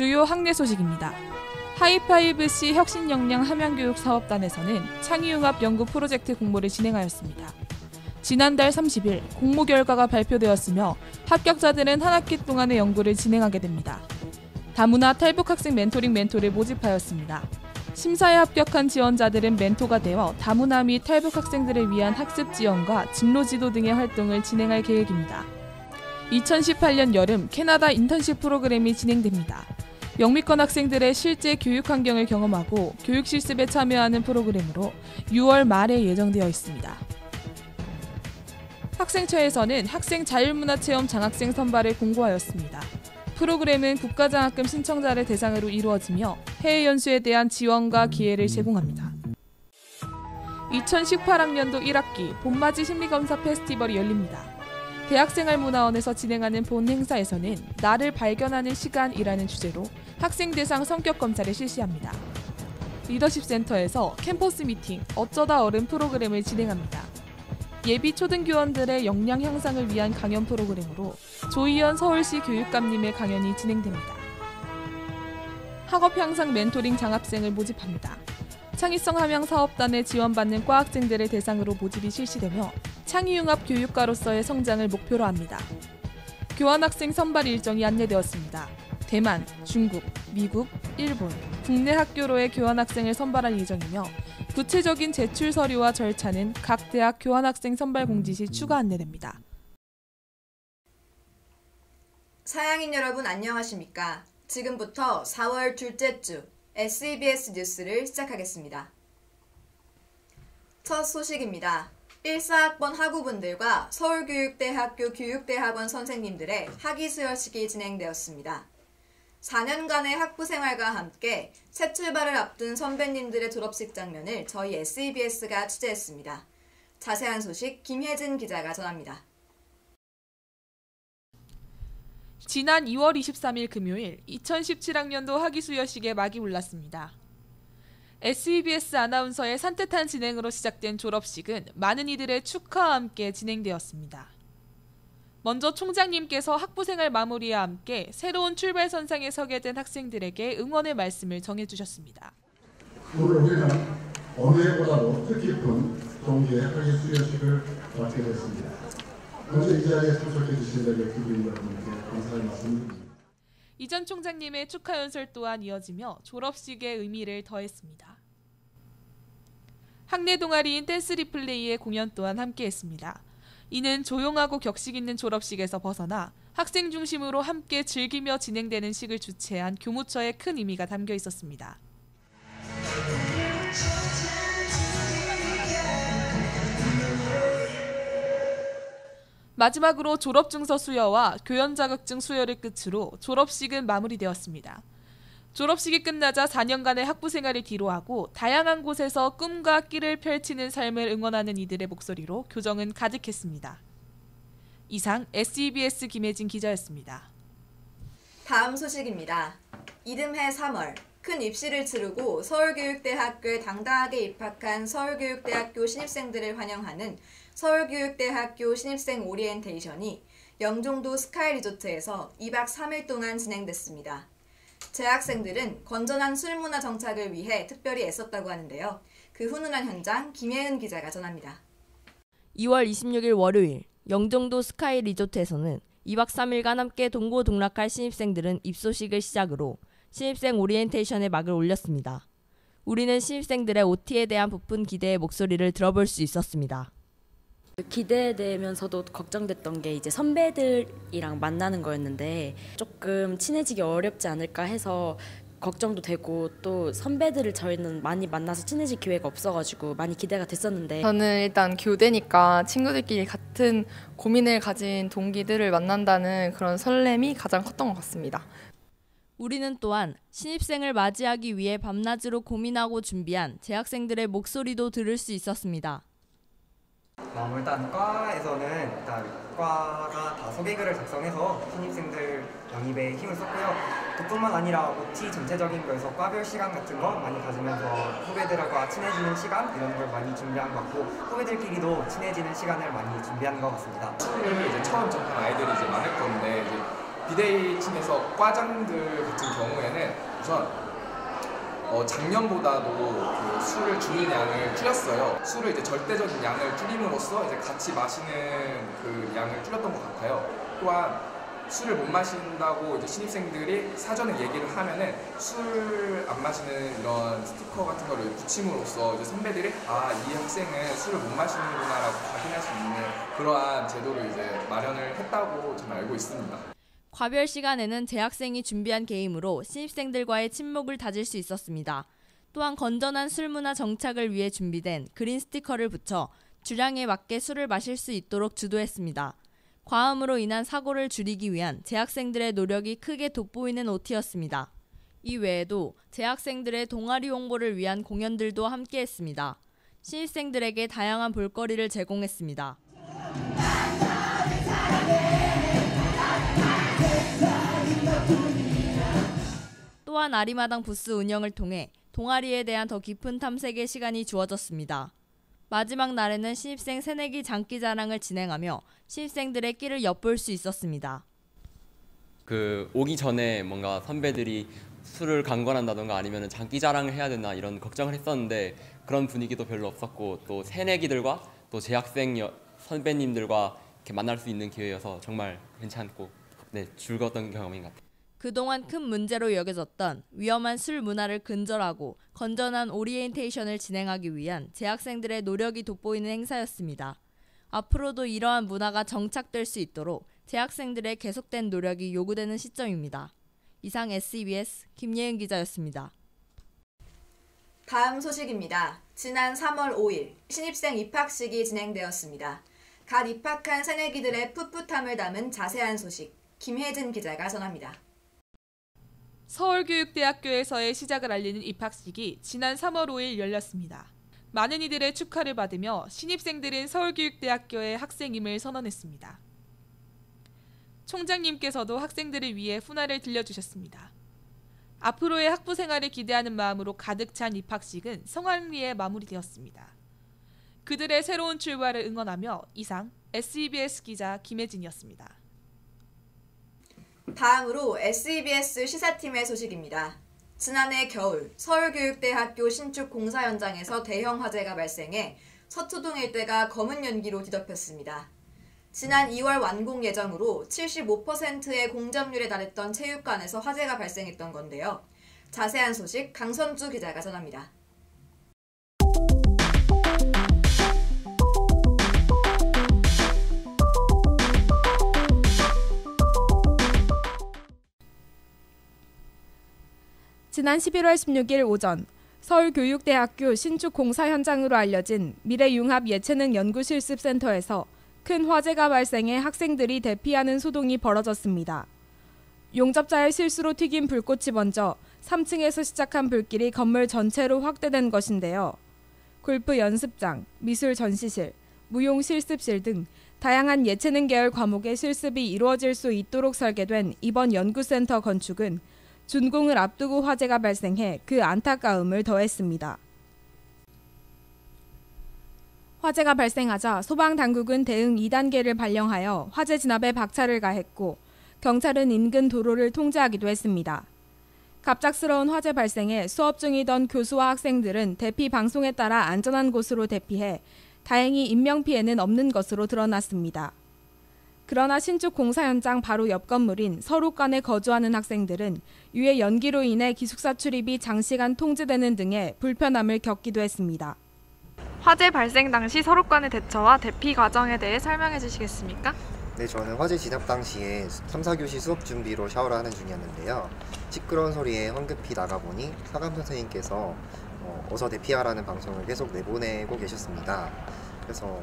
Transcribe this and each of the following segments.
주요 학내 소식입니다. 하이파이브C 혁신역량 함양교육사업단에서는 창의융합 연구 프로젝트 공모를 진행하였습니다. 지난달 30일 공모 결과가 발표되었으며 합격자들은 한 학기 동안의 연구를 진행하게 됩니다. 다문화 탈북 학생 멘토링 멘토를 모집하였습니다. 심사에 합격한 지원자들은 멘토가 되어 다문화 및 탈북 학생들을 위한 학습 지원과 진로 지도 등의 활동을 진행할 계획입니다. 2018년 여름 캐나다 인턴십 프로그램이 진행됩니다. 영미권 학생들의 실제 교육 환경을 경험하고 교육 실습에 참여하는 프로그램으로 6월 말에 예정되어 있습니다. 학생처에서는 학생 자율문화체험 장학생 선발을 공고하였습니다. 프로그램은 국가장학금 신청자를 대상으로 이루어지며 해외 연수에 대한 지원과 기회를 제공합니다. 2018학년도 1학기 봄맞이 심리검사 페스티벌이 열립니다. 대학생활문화원에서 진행하는 본 행사에서는 나를 발견하는 시간이라는 주제로 학생 대상 성격 검사를 실시합니다. 리더십 센터에서 캠퍼스 미팅, 어쩌다 어른 프로그램을 진행합니다. 예비 초등교원들의 역량 향상을 위한 강연 프로그램으로 조희연 서울시 교육감님의 강연이 진행됩니다. 학업 향상 멘토링 장학생을 모집합니다. 창의성 함양 사업단에 지원받는 과학생들을 대상으로 모집이 실시되며 창의융합 교육가로서의 성장을 목표로 합니다. 교환학생 선발 일정이 안내되었습니다. 대만, 중국, 미국, 일본, 국내 학교로의 교환학생을 선발할 예정이며 구체적인 제출 서류와 절차는 각 대학 교환학생 선발 공지 시 추가 안내됩니다. 사양인 여러분 안녕하십니까? 지금부터 4월 둘째 주 SEBS 뉴스를 시작하겠습니다. 첫 소식입니다. 1사학번 학우분들과 서울교육대학교 교육대학원 선생님들의 학위수여식이 진행되었습니다. 4년간의 학부생활과 함께 새 출발을 앞둔 선배님들의 졸업식 장면을 저희 SEBS가 취재했습니다. 자세한 소식 김혜진 기자가 전합니다. 지난 2월 23일 금요일 2017학년도 학위수여식에 막이 올랐습니다. SEBS 아나운서의 산뜻한 진행으로 시작된 졸업식은 많은 이들의 축하와 함께 진행되었습니다. 먼저 총장님께서 학부생활 마무리와 함께 새로운 출발선상에 서게 된 학생들에게 응원의 말씀을 전해주셨습니다. 오늘 우리는 어느 해보다도 뜻깊은 동기의 학위수여식을 맡게 됐습니다. 먼저 이 자리에 참석해 주신 데에 기부인 여러분께 감사의 말씀드립니다. 이전 총장님의 축하 연설 또한 이어지며 졸업식의 의미를 더했습니다. 학내 동아리인 댄스 리플레이의 공연 또한 함께했습니다. 이는 조용하고 격식 있는 졸업식에서 벗어나 학생 중심으로 함께 즐기며 진행되는 식을 주최한 교무처의 큰 의미가 담겨 있었습니다. 마지막으로 졸업증서 수여와 교연 자격증 수여를 끝으로 졸업식은 마무리되었습니다. 졸업식이 끝나자 4년간의 학부생활을 뒤로하고 다양한 곳에서 꿈과 끼를 펼치는 삶을 응원하는 이들의 목소리로 교정은 가득했습니다. 이상 SEBS 김혜진 기자였습니다. 다음 소식입니다. 이듬해 3월 큰 입시를 치르고 서울교육대학교에 당당하게 입학한 서울교육대학교 신입생들을 환영하는 서울교육대학교 신입생 오리엔테이션이 영종도 스카이리조트에서 2박 3일 동안 진행됐습니다. 재학생들은 건전한 술문화 정착을 위해 특별히 애썼다고 하는데요. 그 훈훈한 현장 김혜은 기자가 전합니다. 2월 26일 월요일 영종도 스카이 리조트에서는 2박 3일간 함께 동고동락할 신입생들은 입소식을 시작으로 신입생 오리엔테이션의 막을 올렸습니다. 우리는 신입생들의 OT에 대한 부푼 기대의 목소리를 들어볼 수 있었습니다. 기대되면서도 걱정됐던 게 이제 선배들이랑 만나는 거였는데 조금 친해지기 어렵지 않을까 해서 걱정도 되고, 또 선배들을 저희는 많이 만나서 친해질 기회가 없어가지고 많이 기대가 됐었는데, 저는 일단 교대니까 친구들끼리 같은 고민을 가진 동기들을 만난다는 그런 설렘이 가장 컸던 것 같습니다. 우리는 또한 신입생을 맞이하기 위해 밤낮으로 고민하고 준비한 재학생들의 목소리도 들을 수 있었습니다. 일단 과에서는 과가 다 소개글을 작성해서 신입생들 영입에 힘을 썼고요. 그뿐만 아니라 OT 전체적인 거에서 과별 시간 같은 거 많이 가지면서 후배들과 친해지는 시간 이런 걸 많이 준비한 것 같고, 후배들끼리도 친해지는 시간을 많이 준비한 것 같습니다. 이제 처음 접한 아이들이 이제 많을 건데 비데이 팀에서 과장들 같은 경우에는 우선 작년보다도 그 술을 주는 양을 줄였어요. 술을 이제 절대적인 양을 줄임으로써 이제 같이 마시는 그 양을 줄였던 것 같아요. 또한 술을 못 마신다고 이제 신입생들이 사전에 얘기를 하면은 술 안 마시는 이런 스티커 같은 거를 붙임으로써 이제 선배들이 이 학생은 술을 못 마시는구나라고 확인할 수 있는 그러한 제도를 이제 마련을 했다고 저는 알고 있습니다. 과별 시간에는 재학생이 준비한 게임으로 신입생들과의 친목을 다질 수 있었습니다. 또한 건전한 술문화 정착을 위해 준비된 그린 스티커를 붙여 주량에 맞게 술을 마실 수 있도록 주도했습니다. 과음으로 인한 사고를 줄이기 위한 재학생들의 노력이 크게 돋보이는 OT였습니다. 이 외에도 재학생들의 동아리 홍보를 위한 공연들도 함께했습니다. 신입생들에게 다양한 볼거리를 제공했습니다. 또한 아리마당 부스 운영을 통해 동아리에 대한 더 깊은 탐색의 시간이 주어졌습니다. 마지막 날에는 신입생 새내기 장기자랑을 진행하며 신입생들의 끼를 엿볼 수 있었습니다. 오기 전에 뭔가 선배들이 술을 강권한다던가 아니면 장기자랑을 해야 되나 이런 걱정을 했었는데 그런 분위기도 별로 없었고 또 새내기들과 또 재학생 선배님들과 이렇게 만날 수 있는 기회여서 정말 괜찮고 즐거웠던 경험인 것 같아요. 그동안 큰 문제로 여겨졌던 위험한 술 문화를 근절하고 건전한 오리엔테이션을 진행하기 위한 재학생들의 노력이 돋보이는 행사였습니다. 앞으로도 이러한 문화가 정착될 수 있도록 재학생들의 계속된 노력이 요구되는 시점입니다. 이상 SEBS 김예은 기자였습니다. 다음 소식입니다. 지난 3월 5일 신입생 입학식이 진행되었습니다. 갓 입학한 새내기들의 풋풋함을 담은 자세한 소식, 김혜진 기자가 전합니다. 서울교육대학교에서의 시작을 알리는 입학식이 지난 3월 5일 열렸습니다. 많은 이들의 축하를 받으며 신입생들은 서울교육대학교의 학생임을 선언했습니다. 총장님께서도 학생들을 위해 훈화를 들려주셨습니다. 앞으로의 학부 생활을 기대하는 마음으로 가득 찬 입학식은 성황리에 마무리되었습니다. 그들의 새로운 출발을 응원하며 이상 SEBS 기자 김혜진이었습니다. 다음으로 SEBS 시사팀의 소식입니다. 지난해 겨울 서울교육대학교 신축 공사 현장에서 대형 화재가 발생해 서초동 일대가 검은 연기로 뒤덮였습니다. 지난 2월 완공 예정으로 75%의 공점률에 달했던 체육관에서 화재가 발생했던 건데요. 자세한 소식 강선주 기자가 전합니다. 지난 11월 16일 오전 서울교육대학교 신축 공사 현장으로 알려진 미래융합예체능연구실습센터에서 큰 화재가 발생해 학생들이 대피하는 소동이 벌어졌습니다. 용접자의 실수로 튀긴 불꽃이 번져 3층에서 시작한 불길이 건물 전체로 확대된 것인데요. 골프 연습장, 미술 전시실, 무용 실습실 등 다양한 예체능 계열 과목의 실습이 이루어질 수 있도록 설계된 이번 연구센터 건축은 준공을 앞두고 화재가 발생해 그 안타까움을 더했습니다. 화재가 발생하자 소방당국은 대응 2단계를 발령하여 화재 진압에 박차를 가했고 경찰은 인근 도로를 통제하기도 했습니다. 갑작스러운 화재 발생에 수업 중이던 교수와 학생들은 대피 방송에 따라 안전한 곳으로 대피해 다행히 인명피해는 없는 것으로 드러났습니다. 그러나 신축 공사 현장 바로 옆 건물인 서로관에 거주하는 학생들은 유해 연기로 인해 기숙사 출입이 장시간 통제되는 등의 불편함을 겪기도 했습니다. 화재 발생 당시 서로관의 대처와 대피 과정에 대해 설명해 주시겠습니까? 네, 저는 화재 진압 당시에 3, 4교시 수업 준비로 샤워를 하는 중이었는데요. 시끄러운 소리에 황급히 나가보니 사감 선생님께서 어서 대피하라는 방송을 계속 내보내고 계셨습니다. 그래서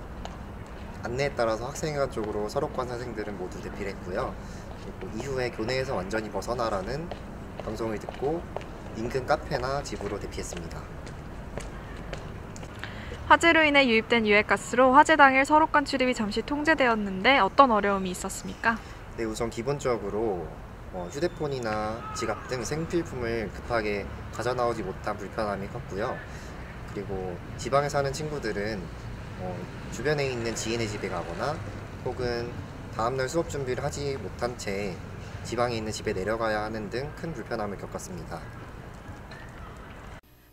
안내에 따라서 학생회관 쪽으로 서로관 학생들은 모두 대피를 했고요. 그리고 이후에 교내에서 완전히 벗어나라는 방송을 듣고 인근 카페나 집으로 대피했습니다. 화재로 인해 유입된 유해가스로 화재 당일 서로관 출입이 잠시 통제되었는데 어떤 어려움이 있었습니까? 네, 우선 기본적으로 휴대폰이나 지갑 등 생필품을 급하게 가져나오지 못한 불편함이 컸고요. 그리고 지방에 사는 친구들은 주변에 있는 지인의 집에 가거나 혹은 다음날 수업 준비를 하지 못한 채 지방에 있는 집에 내려가야 하는 등 큰 불편함을 겪었습니다.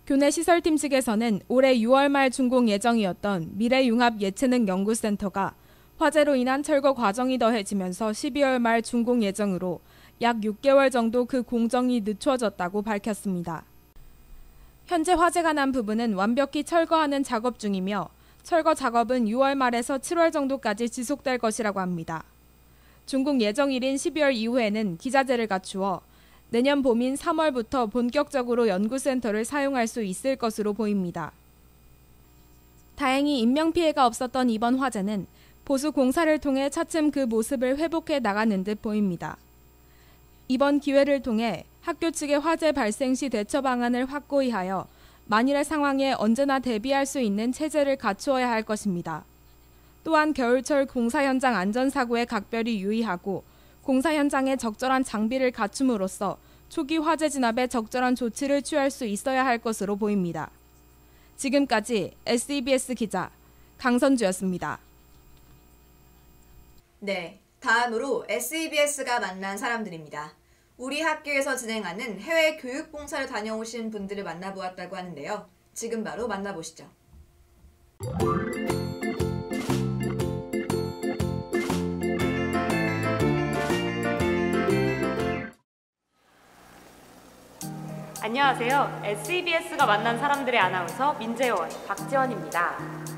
교내 시설팀 측에서는 올해 6월 말 준공 예정이었던 미래융합예체능연구센터가 화재로 인한 철거 과정이 더해지면서 12월 말 준공 예정으로 약 6개월 정도 그 공정이 늦춰졌다고 밝혔습니다. 현재 화재가 난 부분은 완벽히 철거하는 작업 중이며 철거 작업은 6월 말에서 7월 정도까지 지속될 것이라고 합니다. 준공 예정일인 12월 이후에는 기자재를 갖추어 내년 봄인 3월부터 본격적으로 연구센터를 사용할 수 있을 것으로 보입니다. 다행히 인명피해가 없었던 이번 화재는 보수 공사를 통해 차츰 그 모습을 회복해 나가는 듯 보입니다. 이번 기회를 통해 학교 측의 화재 발생 시 대처 방안을 확고히 하여 만일의 상황에 언제나 대비할 수 있는 체제를 갖추어야 할 것입니다. 또한 겨울철 공사 현장 안전사고에 각별히 유의하고 공사 현장에 적절한 장비를 갖춤으로써 초기 화재 진압에 적절한 조치를 취할 수 있어야 할 것으로 보입니다. 지금까지 SEBS 기자 강선주였습니다. 네, 다음으로 SEBS가 만난 사람들입니다. 우리 학교에서 진행하는 해외 교육 봉사를 다녀오신 분들을 만나보았다고 하는데요. 지금 바로 만나보시죠. 안녕하세요. SEBS가 만난 사람들의 아나운서 민재원, 박지원입니다.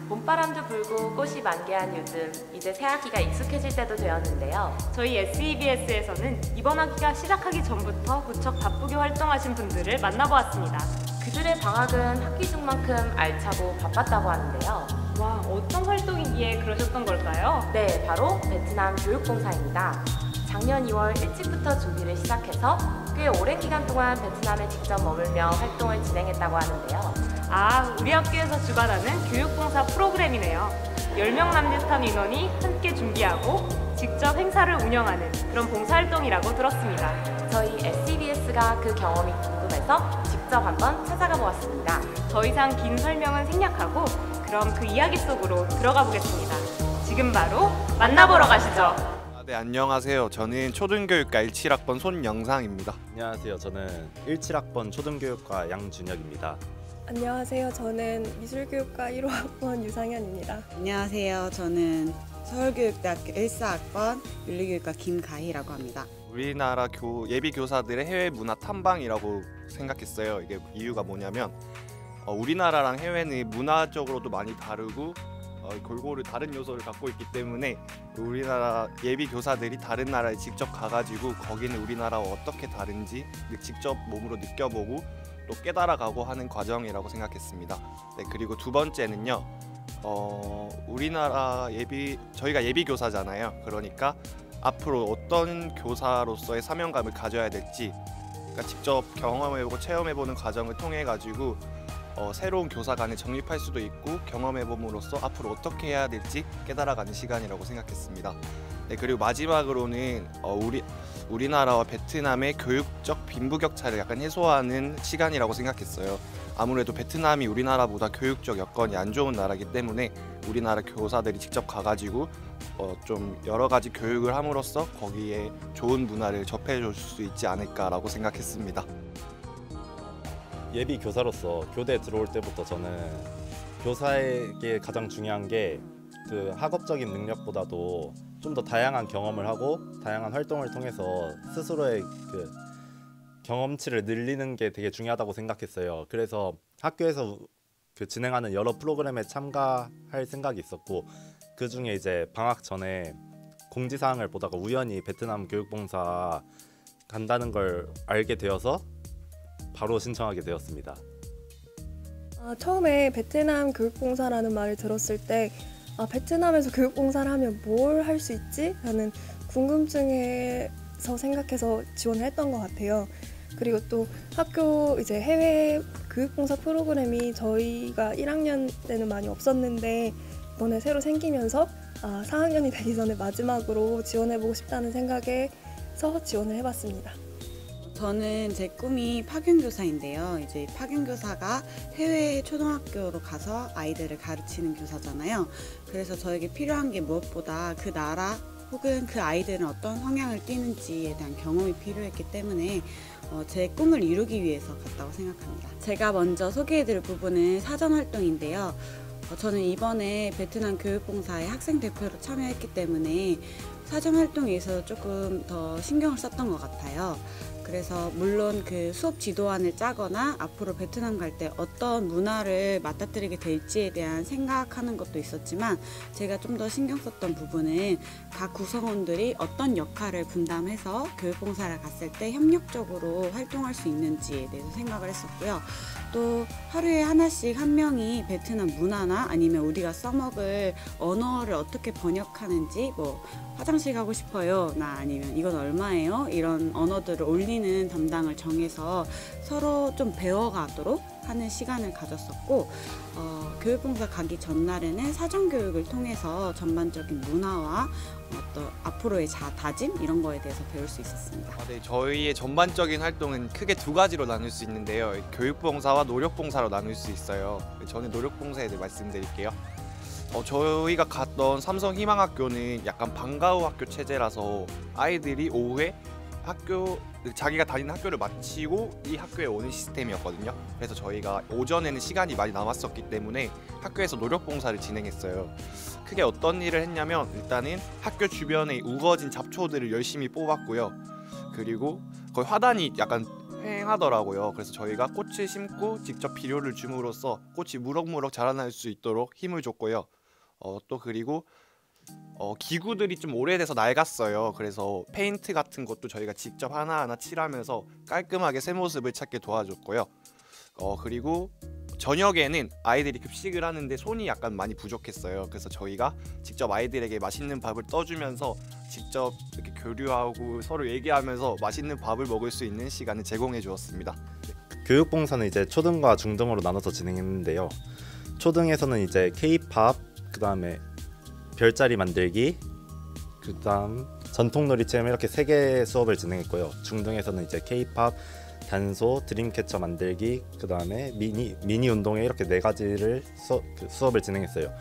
봄바람도 불고 꽃이 만개한 요즘 이제 새학기가 익숙해질 때도 되었는데요. 저희 SEBS에서는 이번 학기가 시작하기 전부터 무척 바쁘게 활동하신 분들을 만나보았습니다. 그들의 방학은 학기 중만큼 알차고 바빴다고 하는데요. 와, 어떤 활동이기에 그러셨던 걸까요? 네, 바로 베트남 교육봉사입니다. 작년 2월 일찍부터 준비를 시작해서 꽤 오랜 기간 동안 베트남에 직접 머물며 활동을 진행했다고 하는데요. 아, 우리 학교에서 주관하는 교육봉사 프로그램이네요. 10명 남짓한 인원이 함께 준비하고 직접 행사를 운영하는 그런 봉사활동이라고 들었습니다. 저희 SEBS가 그 경험이 궁금해서 직접 한번 찾아가 보았습니다. 더 이상 긴 설명은 생략하고 그럼 그 이야기 속으로 들어가 보겠습니다. 지금 바로 만나보러 가시죠. 네, 안녕하세요. 저는 초등교육과 17학번 손영상입니다. 안녕하세요. 저는 17학번 초등교육과 양준혁입니다. 안녕하세요. 저는 미술교육과 1호학번 유상현입니다. 안녕하세요. 저는 서울교육대학교 14학번 윤리교육과 김가희라고 합니다. 우리나라 예비교사들의 해외 문화 탐방이라고 생각했어요. 이게 이유가 뭐냐면 우리나라랑 해외는 문화적으로도 많이 다르고 골고루 다른 요소를 갖고 있기 때문에 우리나라 예비 교사들이 다른 나라에 직접 가가지고 거기는 우리나라와 어떻게 다른지 직접 몸으로 느껴보고 또 깨달아가고 하는 과정이라고 생각했습니다. 네, 그리고 두 번째는요. 우리나라 저희가 예비 교사잖아요. 그러니까 앞으로 어떤 교사로서의 사명감을 가져야 될지 그러니까 직접 경험해보고 체험해보는 과정을 통해 가지고 새로운 교사관에 정립할 수도 있고 경험해봄으로써 앞으로 어떻게 해야 될지 깨달아가는 시간이라고 생각했습니다. 네, 그리고 마지막으로는 우리나라와 베트남의 교육적 빈부격차를 약간 해소하는 시간이라고 생각했어요. 아무래도 베트남이 우리나라보다 교육적 여건이 안 좋은 나라이기 때문에 우리나라 교사들이 직접 가가지고 좀 여러 가지 교육을 함으로써 거기에 좋은 문화를 접해줄 수 있지 않을까라고 생각했습니다. 예비 교사로서 교대에 들어올 때부터 저는 교사에게 가장 중요한 게 그 학업적인 능력보다도 좀 더 다양한 경험을 하고 다양한 활동을 통해서 스스로의 그 경험치를 늘리는 게 되게 중요하다고 생각했어요. 그래서 학교에서 그 진행하는 여러 프로그램에 참가할 생각이 있었고 그 중에 이제 방학 전에 공지사항을 보다가 우연히 베트남 교육봉사 간다는 걸 알게 되어서 바로 신청하게 되었습니다. 처음에 베트남 교육봉사라는 말을 들었을 때 베트남에서 교육봉사를 하면 뭘 할 수 있지? 라는 궁금증에서 생각해서 지원을 했던 것 같아요. 그리고 또 학교 이제 해외 교육봉사 프로그램이 저희가 1학년 때는 많이 없었는데 이번에 새로 생기면서 4학년이 되기 전에 마지막으로 지원해보고 싶다는 생각에서 지원을 해봤습니다. 저는 제 꿈이 파견교사인데요. 이제 파견교사가 해외 초등학교로 가서 아이들을 가르치는 교사잖아요. 그래서 저에게 필요한 게 무엇보다 그 나라 혹은 그 아이들은 어떤 성향을 띠는지에 대한 경험이 필요했기 때문에 제 꿈을 이루기 위해서 갔다고 생각합니다. 제가 먼저 소개해드릴 부분은 사전활동인데요. 저는 이번에 베트남 교육봉사의 학생 대표로 참여했기 때문에 사전활동에 있어서 조금 더 신경을 썼던 것 같아요. 그래서 물론 그 수업 지도안을 짜거나 앞으로 베트남 갈 때 어떤 문화를 맞닥뜨리게 될지에 대한 생각하는 것도 있었지만, 제가 좀 더 신경 썼던 부분은 각 구성원들이 어떤 역할을 분담해서 교육봉사를 갔을 때 협력적으로 활동할 수 있는지에 대해서 생각을 했었고요. 또 하루에 하나씩 한 명이 베트남 문화나 아니면 우리가 써먹을 언어를 어떻게 번역하는지, 뭐 화장실 가고 싶어요 나 아니면 이건 얼마예요, 이런 언어들을 올리는 담당을 정해서 서로 좀 배워가도록 하는 시간을 가졌었고, 교육봉사 가기 전날에는 사전교육을 통해서 전반적인 문화와 어떤 앞으로의 다짐 이런 거에 대해서 배울 수 있었습니다. 네, 저희의 전반적인 활동은 크게 두 가지로 나눌 수 있는데요. 교육봉사와 노력봉사로 나눌 수 있어요. 저는 노력봉사에 대해 말씀드릴게요. 저희가 갔던 삼성희망학교는 약간 방과후 학교 체제라서 아이들이 오후에 자기가 다니는 학교를 마치고 이 학교에 오는 시스템이었거든요. 그래서 저희가 오전에는 시간이 많이 남았었기 때문에 학교에서 노력봉사를 진행했어요. 크게 어떤 일을 했냐면, 일단은 학교 주변에 우거진 잡초들을 열심히 뽑았고요. 그리고 거의 화단이 약간 휑하더라고요. 그래서 저희가 꽃을 심고 직접 비료를 줌으로써 꽃이 무럭무럭 자라날 수 있도록 힘을 줬고요. 또 그리고 기구들이 좀 오래돼서 낡았어요. 그래서 페인트 같은 것도 저희가 직접 하나하나 칠하면서 깔끔하게 새 모습을 찾게 도와줬고요. 그리고 저녁에는 아이들이 급식을 하는데 손이 약간 많이 부족했어요. 그래서 저희가 직접 아이들에게 맛있는 밥을 떠주면서 직접 이렇게 교류하고 서로 얘기하면서 맛있는 밥을 먹을 수 있는 시간을 제공해 주었습니다. 교육봉사는 이제 초등과 중등으로 나눠서 진행했는데요. 초등에서는 이제 K-팝, 그다음에 별자리 만들기, 그다음 전통놀이 체험 이렇게 3개 수업을 진행했고요. 중등에서는 이제 K-팝, 단소, 드림캐쳐 만들기, 그다음에 미니 운동회 이렇게 4가지를 수업을 진행했어요.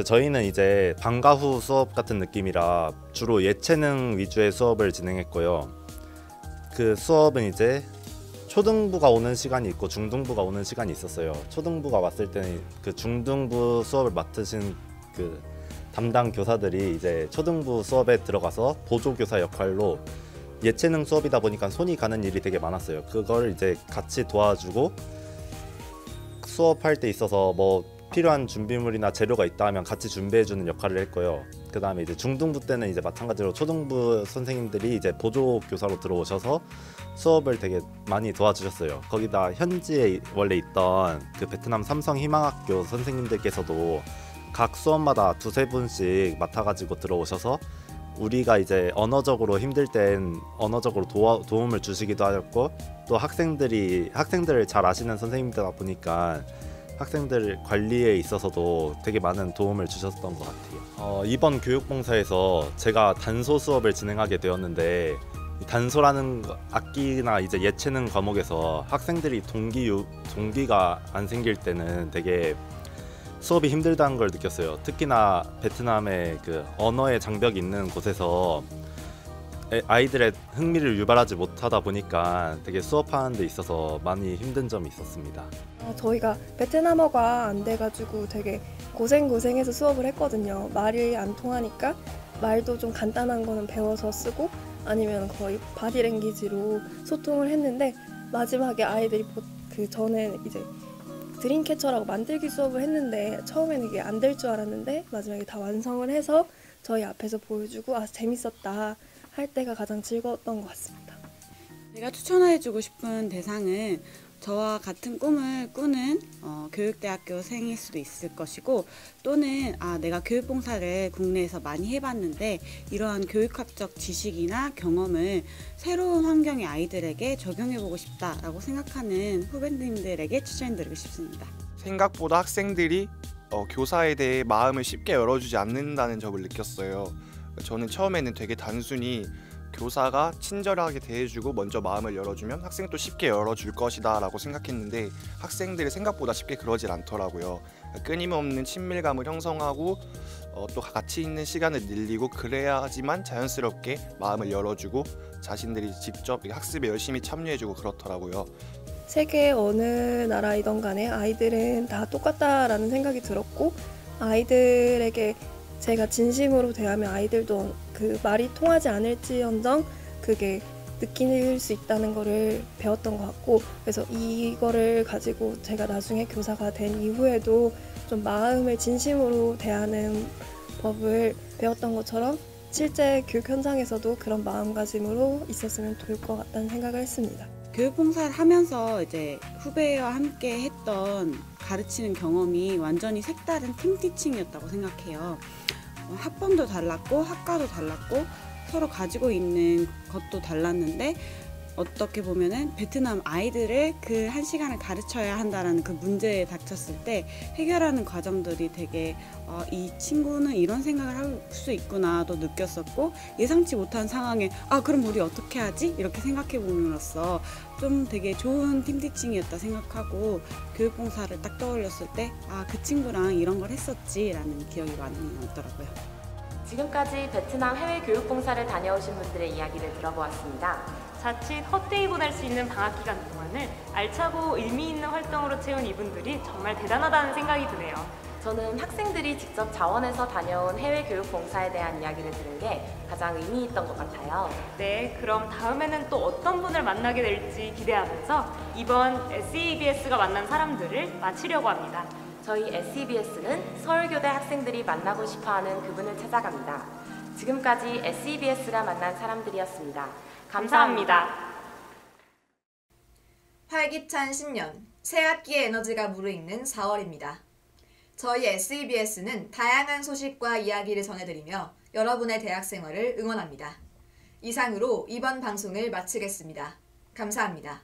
저희는 이제 방과후 수업 같은 느낌이라 주로 예체능 위주의 수업을 진행했고요. 그 수업은 이제 초등부가 오는 시간이 있고 중등부가 오는 시간이 있었어요. 초등부가 왔을 때는 그 중등부 수업을 맡으신 그 담당 교사들이 이제 초등부 수업에 들어가서 보조교사 역할로, 예체능 수업이다 보니까 손이 가는 일이 되게 많았어요. 그걸 이제 같이 도와주고, 수업할 때 있어서 뭐 필요한 준비물이나 재료가 있다 하면 같이 준비해주는 역할을 했고요. 그 다음에 이제 중등부 때는 이제 마찬가지로 초등부 선생님들이 이제 보조교사로 들어오셔서 수업을 되게 많이 도와주셨어요. 거기다 현지에 원래 있던 그 베트남 삼성희망학교 선생님들께서도 각 수업마다 2-3분씩 맡아가지고 들어오셔서 우리가 이제 언어적으로 힘들 땐 언어적으로 도움을 주시기도 하셨고, 또 학생들을 잘 아시는 선생님이다 보니까 학생들 관리에 있어서도 되게 많은 도움을 주셨던 것 같아요. 이번 교육봉사에서 제가 단소 수업을 진행하게 되었는데, 단소라는 악기나 이제 예체능 과목에서 학생들이 동기가 안 생길 때는 되게 수업이 힘들다는 걸 느꼈어요. 특히나 베트남의 그 언어의 장벽이 있는 곳에서 아이들의 흥미를 유발하지 못하다 보니까 되게 수업하는 데 있어서 많이 힘든 점이 있었습니다. 저희가 베트남어가 안 돼가지고 되게 고생해서 수업을 했거든요. 말이 안 통하니까 말도 좀 간단한 거는 배워서 쓰고 아니면 거의 바디랭귀지로 소통을 했는데, 마지막에 아이들이 그 전에 이제 드림캐쳐라고 만들기 수업을 했는데 처음에는 이게 안 될 줄 알았는데 마지막에 다 완성을 해서 저희 앞에서 보여주고 재밌었다 할 때가 가장 즐거웠던 것 같습니다. 제가 추천해주고 싶은 대상은 저와 같은 꿈을 꾸는 교육대학교생일 수도 있을 것이고, 또는 내가 교육봉사를 국내에서 많이 해봤는데 이러한 교육학적 지식이나 경험을 새로운 환경의 아이들에게 적용해보고 싶다라고 생각하는 후배님들에게 추천드리고 싶습니다. 생각보다 학생들이 교사에 대해 마음을 쉽게 열어주지 않는다는 점을 느꼈어요. 저는 처음에는 되게 단순히 교사가 친절하게 대해주고 먼저 마음을 열어주면 학생도 쉽게 열어줄 것이다 라고 생각했는데 학생들이 생각보다 쉽게 그러질 않더라고요. 끊임없는 친밀감을 형성하고 또 같이 있는 시간을 늘리고 그래야지만 자연스럽게 마음을 열어주고 자신들이 직접 학습에 열심히 참여해주고 그렇더라고요. 세계 어느 나라이든 간에 아이들은 다 똑같다라는 생각이 들었고, 아이들에게 제가 진심으로 대하면 아이들도 그 말이 통하지 않을지언정 그게 느낄 수 있다는 거를 배웠던 것 같고, 그래서 이거를 가지고 제가 나중에 교사가 된 이후에도 좀 마음을 진심으로 대하는 법을 배웠던 것처럼 실제 교육 현장에서도 그런 마음가짐으로 있었으면 좋을 것 같다는 생각을 했습니다. 교육봉사를 하면서 이제 후배와 함께 했던 가르치는 경험이 완전히 색다른 팀티칭이었다고 생각해요. 학번도 달랐고 학과도 달랐고 서로 가지고 있는 것도 달랐는데, 어떻게 보면은 베트남 아이들을 그 한 시간을 가르쳐야 한다라는 그 문제에 닥쳤을 때 해결하는 과정들이 되게 이 친구는 이런 생각을 할 수 있구나도 느꼈었고, 예상치 못한 상황에 그럼 우리 어떻게 하지? 이렇게 생각해 봄으로써 좀 되게 좋은 팀티칭이었다 생각하고, 교육봉사를 딱 떠올렸을 때 그 친구랑 이런 걸 했었지 라는 기억이 많이 남더라고요. 지금까지 베트남 해외 교육봉사를 다녀오신 분들의 이야기를 들어보았습니다. 자칫 헛되이 보낼 수 있는 방학 기간 동안을 알차고 의미 있는 활동으로 채운 이분들이 정말 대단하다는 생각이 드네요. 저는 학생들이 직접 자원해서 다녀온 해외 교육 봉사에 대한 이야기를 들은 게 가장 의미 있던 것 같아요. 네, 그럼 다음에는 또 어떤 분을 만나게 될지 기대하면서 이번 SEBS가 만난 사람들을 마치려고 합니다. 저희 SEBS는 서울교대 학생들이 만나고 싶어하는 그분을 찾아갑니다. 지금까지 SEBS가 만난 사람들이었습니다. 감사합니다. 활기찬 신년, 새 학기의 에너지가 무르익는 4월입니다. 저희 SEBS는 다양한 소식과 이야기를 전해드리며 여러분의 대학 생활을 응원합니다. 이상으로 이번 방송을 마치겠습니다. 감사합니다.